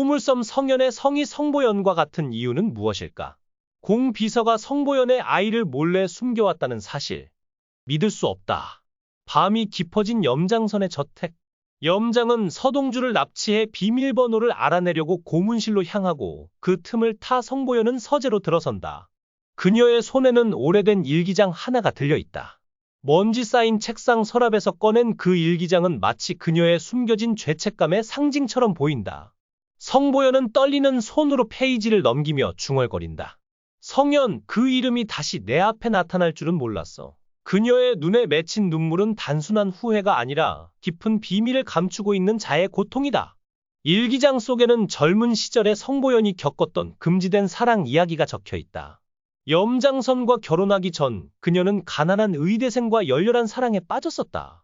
보물섬 성현의 성이 성보연과 같은 이유는 무엇일까? 공 비서가 성보연의 아이를 몰래 숨겨왔다는 사실. 믿을 수 없다. 밤이 깊어진 염장선의 저택. 염장은 서동주를 납치해 비밀번호를 알아내려고 고문실로 향하고 그 틈을 타 성보연은 서재로 들어선다. 그녀의 손에는 오래된 일기장 하나가 들려있다. 먼지 쌓인 책상 서랍에서 꺼낸 그 일기장은 마치 그녀의 숨겨진 죄책감의 상징처럼 보인다. 성보연은 떨리는 손으로 페이지를 넘기며 중얼거린다. 성현, 그 이름이 다시 내 앞에 나타날 줄은 몰랐어. 그녀의 눈에 맺힌 눈물은 단순한 후회가 아니라 깊은 비밀을 감추고 있는 자의 고통이다. 일기장 속에는 젊은 시절에 성보연이 겪었던 금지된 사랑 이야기가 적혀 있다. 염장선과 결혼하기 전 그녀는 가난한 의대생과 열렬한 사랑에 빠졌었다.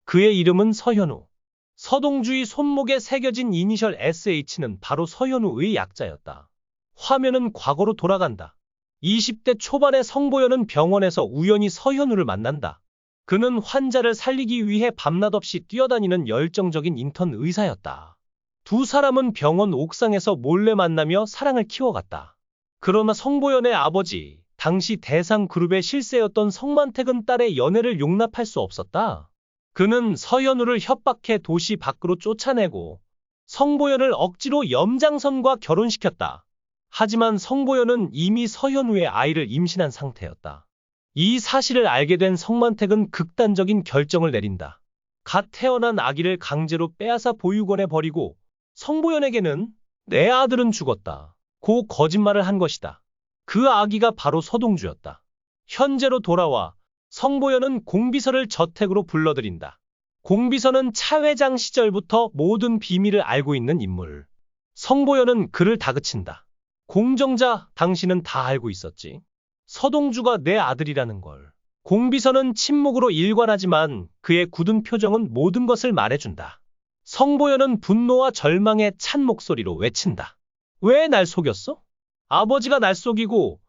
그의 이름은 서현우. 서동주의 손목에 새겨진 이니셜 SH는 바로 서현우의 약자였다. 화면은 과거로 돌아간다. 20대 초반의 성보연은 병원에서 우연히 서현우를 만난다. 그는 환자를 살리기 위해 밤낮 없이 뛰어다니는 열정적인 인턴 의사였다. 두 사람은 병원 옥상에서 몰래 만나며 사랑을 키워갔다. 그러나 성보연의 아버지, 당시 대상그룹의 실세였던 성만택은 딸의 연애를 용납할 수 없었다. 그는 서현우를 협박해 도시 밖으로 쫓아내고 성보연을 억지로 염장선과 결혼시켰다. 하지만 성보연은 이미 서현우의 아이를 임신한 상태였다. 이 사실을 알게 된 성만택은 극단적인 결정을 내린다. 갓 태어난 아기를 강제로 빼앗아 보육원에 버리고 성보연에게는 내 아들은 죽었다 고 거짓말을 한 것이다. 그 아기가 바로 서동주였다. 현재로 돌아와 성보연은 공비서를 저택으로 불러들인다. 공비서는 차 회장 시절부터 모든 비밀을 알고 있는 인물. 성보연은 그를 다그친다. 공정자, 당신은 다 알고 있었지. 서동주가 내 아들이라는 걸. 공비서는 침묵으로 일관하지만 그의 굳은 표정은 모든 것을 말해준다. 성보연은 분노와 절망에 찬 목소리로 외친다. 왜 날 속였어? 아버지가 날 속이고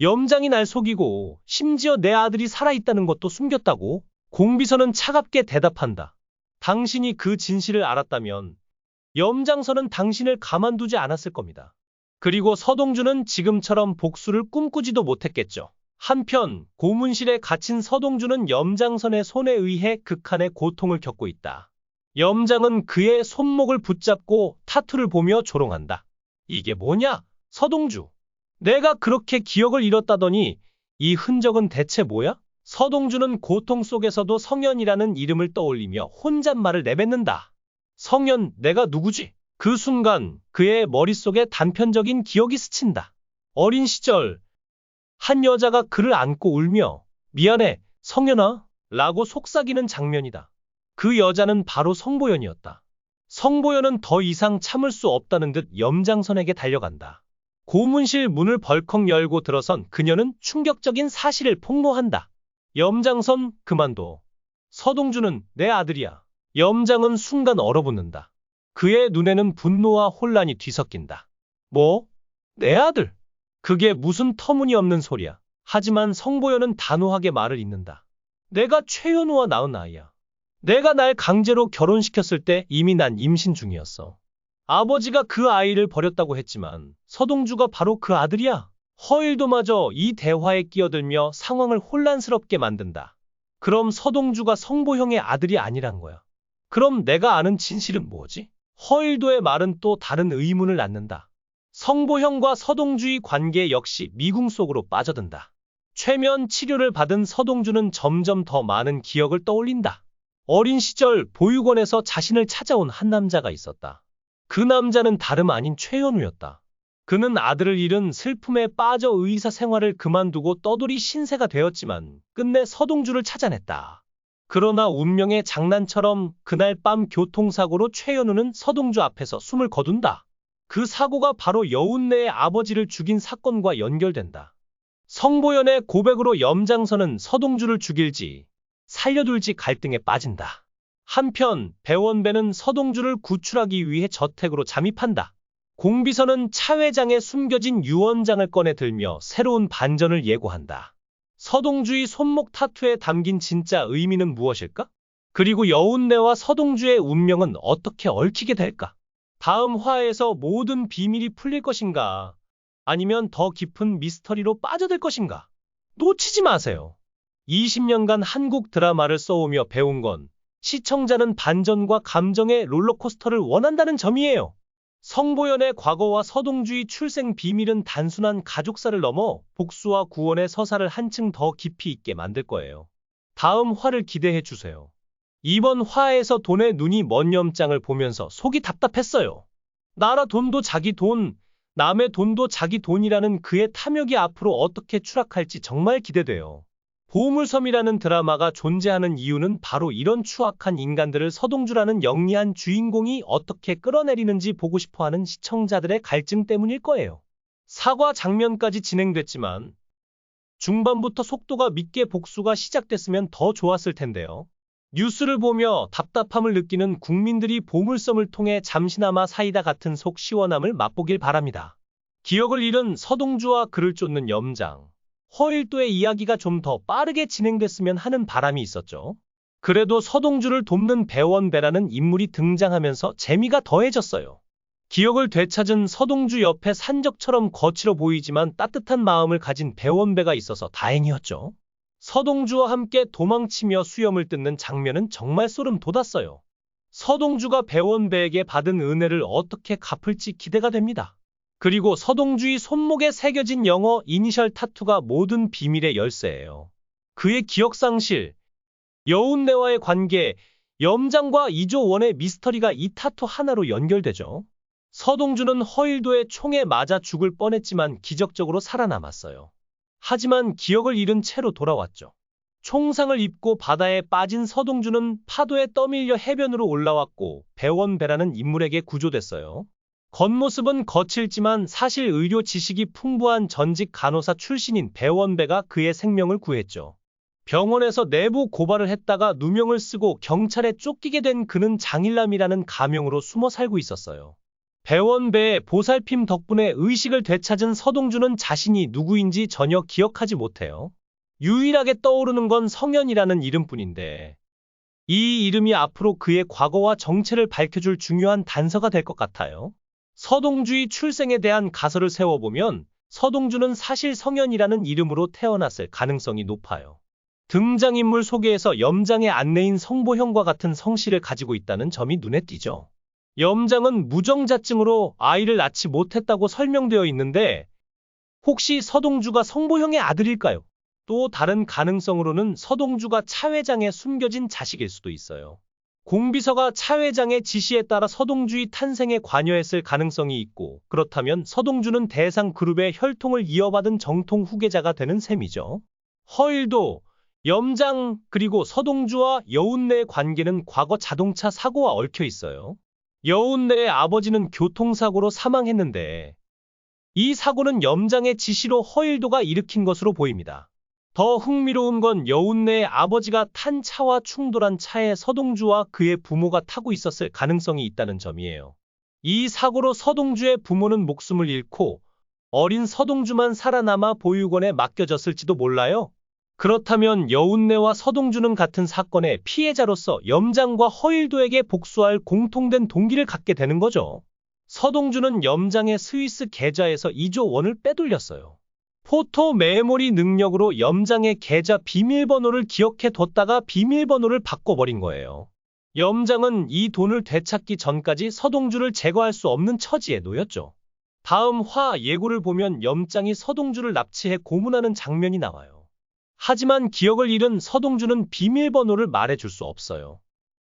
염장이 날 속이고 심지어 내 아들이 살아있다는 것도 숨겼다고? 공비서는 차갑게 대답한다. 당신이 그 진실을 알았다면 염장선은 당신을 가만두지 않았을 겁니다. 그리고 서동주는 지금처럼 복수를 꿈꾸지도 못했겠죠. 한편 고문실에 갇힌 서동주는 염장선의 손에 의해 극한의 고통을 겪고 있다. 염장은 그의 손목을 붙잡고 타투를 보며 조롱한다. 이게 뭐냐? 서동주. 내가 그렇게 기억을 잃었다더니 이 흔적은 대체 뭐야? 서동주는 고통 속에서도 성현이라는 이름을 떠올리며 혼잣말을 내뱉는다. 성현, 내가 누구지? 그 순간 그의 머릿속에 단편적인 기억이 스친다. 어린 시절 한 여자가 그를 안고 울며 미안해, 성현아 라고 속삭이는 장면이다. 그 여자는 바로 성보연이었다. 성보연은 더 이상 참을 수 없다는 듯 염장선에게 달려간다. 고문실 문을 벌컥 열고 들어선 그녀는 충격적인 사실을 폭로한다. 염장선, 그만둬. 서동주는 내 아들이야. 염장은 순간 얼어붙는다. 그의 눈에는 분노와 혼란이 뒤섞인다. 뭐? 내 아들? 그게 무슨 터무니없는 소리야. 하지만 성보연은 단호하게 말을 잇는다. 내가 최현우와 낳은 아이야. 내가 날 강제로 결혼시켰을 때 이미 난 임신 중이었어. 아버지가 그 아이를 버렸다고 했지만 서동주가 바로 그 아들이야. 허일도마저 이 대화에 끼어들며 상황을 혼란스럽게 만든다. 그럼 서동주가 성보형의 아들이 아니란 거야. 그럼 내가 아는 진실은 뭐지? 허일도의 말은 또 다른 의문을 낳는다. 성보형과 서동주의 관계 역시 미궁 속으로 빠져든다. 최면 치료를 받은 서동주는 점점 더 많은 기억을 떠올린다. 어린 시절 보육원에서 자신을 찾아온 한 남자가 있었다. 그 남자는 다름 아닌 최현우였다. 그는 아들을 잃은 슬픔에 빠져 의사 생활을 그만두고 떠돌이 신세가 되었지만 끝내 서동주를 찾아냈다. 그러나 운명의 장난처럼 그날 밤 교통사고로 최현우는 서동주 앞에서 숨을 거둔다. 그 사고가 바로 여운내의 아버지를 죽인 사건과 연결된다. 성보연의 고백으로 염장선은 서동주를 죽일지 살려둘지 갈등에 빠진다. 한편 배원배는 서동주를 구출하기 위해 저택으로 잠입한다. 공비서는 차 회장에 숨겨진 유언장을 꺼내 들며 새로운 반전을 예고한다. 서동주의 손목 타투에 담긴 진짜 의미는 무엇일까? 그리고 여운내와 서동주의 운명은 어떻게 얽히게 될까? 다음 화에서 모든 비밀이 풀릴 것인가? 아니면 더 깊은 미스터리로 빠져들 것인가? 놓치지 마세요. 20년간 한국 드라마를 써오며 배운 건 시청자는 반전과 감정의 롤러코스터를 원한다는 점이에요. 성보연의 과거와 서동주의 출생 비밀은 단순한 가족사를 넘어 복수와 구원의 서사를 한층 더 깊이 있게 만들 거예요. 다음 화를 기대해 주세요. 이번 화에서 돈에 눈이 먼 염장을 보면서 속이 답답했어요. 나라 돈도 자기 돈, 남의 돈도 자기 돈이라는 그의 탐욕이 앞으로 어떻게 추락할지 정말 기대돼요. 보물섬이라는 드라마가 존재하는 이유는 바로 이런 추악한 인간들을 서동주라는 영리한 주인공이 어떻게 끌어내리는지 보고 싶어하는 시청자들의 갈증 때문일 거예요. 사과 장면까지 진행됐지만 중반부터 속도가 밌게 복수가 시작됐으면 더 좋았을 텐데요. 뉴스를 보며 답답함을 느끼는 국민들이 보물섬을 통해 잠시나마 사이다 같은 속 시원함을 맛보길 바랍니다. 기억을 잃은 서동주와 그를 쫓는 염장. 허일도의 이야기가 좀 더 빠르게 진행됐으면 하는 바람이 있었죠. 그래도 서동주를 돕는 배원배라는 인물이 등장하면서 재미가 더해졌어요. 기억을 되찾은 서동주 옆에 산적처럼 거칠어 보이지만 따뜻한 마음을 가진 배원배가 있어서 다행이었죠. 서동주와 함께 도망치며 수염을 뜯는 장면은 정말 소름 돋았어요. 서동주가 배원배에게 받은 은혜를 어떻게 갚을지 기대가 됩니다. 그리고 서동주의 손목에 새겨진 영어 이니셜 타투가 모든 비밀의 열쇠예요. 그의 기억상실, 여운내와의 관계, 염장과 이조원의 미스터리가 이 타투 하나로 연결되죠. 서동주는 허일도의 총에 맞아 죽을 뻔했지만 기적적으로 살아남았어요. 하지만 기억을 잃은 채로 돌아왔죠. 총상을 입고 바다에 빠진 서동주는 파도에 떠밀려 해변으로 올라왔고 배원배라는 인물에게 구조됐어요. 겉모습은 거칠지만 사실 의료 지식이 풍부한 전직 간호사 출신인 배원배가 그의 생명을 구했죠. 병원에서 내부 고발을 했다가 누명을 쓰고 경찰에 쫓기게 된 그는 장일남이라는 가명으로 숨어 살고 있었어요. 배원배의 보살핌 덕분에 의식을 되찾은 서동주는 자신이 누구인지 전혀 기억하지 못해요. 유일하게 떠오르는 건 성현이라는 이름뿐인데 이 이름이 앞으로 그의 과거와 정체를 밝혀줄 중요한 단서가 될 것 같아요. 서동주의 출생에 대한 가설을 세워보면 서동주는 사실 성현이라는 이름으로 태어났을 가능성이 높아요. 등장인물 소개에서 염장의 안내인 성보형과 같은 성씨를 가지고 있다는 점이 눈에 띄죠. 염장은 무정자증으로 아이를 낳지 못했다고 설명되어 있는데 혹시 서동주가 성보형의 아들일까요? 또 다른 가능성으로는 서동주가 차 회장의 숨겨진 자식일 수도 있어요. 공비서가 차 회장의 지시에 따라 서동주의 탄생에 관여했을 가능성이 있고 그렇다면 서동주는 대상그룹의 혈통을 이어받은 정통 후계자가 되는 셈이죠. 허일도, 염장 그리고 서동주와 여운내의 관계는 과거 자동차 사고와 얽혀 있어요. 여운내의 아버지는 교통사고로 사망했는데 이 사고는 염장의 지시로 허일도가 일으킨 것으로 보입니다. 더 흥미로운 건 여운내의 아버지가 탄 차와 충돌한 차에 서동주와 그의 부모가 타고 있었을 가능성이 있다는 점이에요. 이 사고로 서동주의 부모는 목숨을 잃고 어린 서동주만 살아남아 보육원에 맡겨졌을지도 몰라요. 그렇다면 여운내와 서동주는 같은 사건의 피해자로서 염장과 허일도에게 복수할 공통된 동기를 갖게 되는 거죠. 서동주는 염장의 스위스 계좌에서 2조 원을 빼돌렸어요. 포토 메모리 능력으로 염장의 계좌 비밀번호를 기억해 뒀다가 비밀번호를 바꿔버린 거예요. 염장은 이 돈을 되찾기 전까지 서동주를 제거할 수 없는 처지에 놓였죠. 다음 화 예고를 보면 염장이 서동주를 납치해 고문하는 장면이 나와요. 하지만 기억을 잃은 서동주는 비밀번호를 말해줄 수 없어요.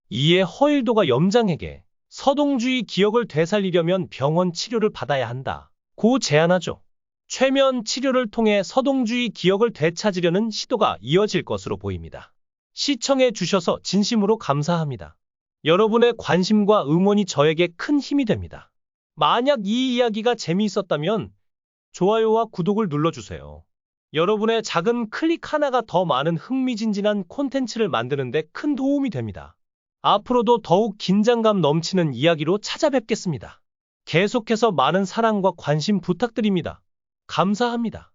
이에 허일도가 염장에게 서동주의 기억을 되살리려면 병원 치료를 받아야 한다고 제안하죠. 최면 치료를 통해 서동주의 기억을 되찾으려는 시도가 이어질 것으로 보입니다. 시청해 주셔서 진심으로 감사합니다. 여러분의 관심과 응원이 저에게 큰 힘이 됩니다. 만약 이 이야기가 재미있었다면 좋아요와 구독을 눌러주세요. 여러분의 작은 클릭 하나가 더 많은 흥미진진한 콘텐츠를 만드는 데 큰 도움이 됩니다. 앞으로도 더욱 긴장감 넘치는 이야기로 찾아뵙겠습니다. 계속해서 많은 사랑과 관심 부탁드립니다. 감사합니다.